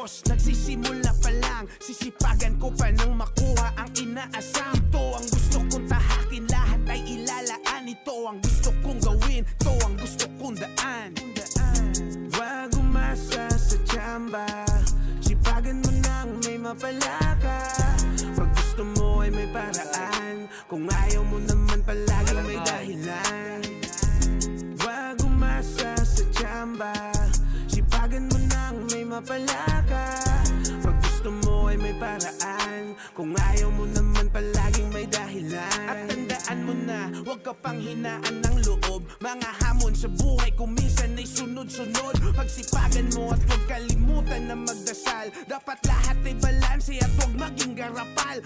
kilos, nagsisimula pa lang. Sisipagan ko pa nang makuha ang inaasam. To ang gusto kong tahakin, lahat ay ilalaan. Ito ang gusto kong gawin, to ang gusto kong daan. Wag umasa sa tsamba, sipagan mo nang may mapala ka. Pag gusto mo ay may paraan, kung ayaw mo naman palaging may dahilan. Wag umasa sa tsamba, sipagan mo nang may mapala ka. Pag gusto mo ay may paraan, kung ayaw mo naman palaging may dahilan. At tandaan mo na, huwag ka pang hinaan ng loob. Mga hamon sa buhay kung minsan ay sunod-sunod. Pagsipagan mo at huwag kalimutan na magdasal. Dapat lahat ay balanse at huwag maging garapal.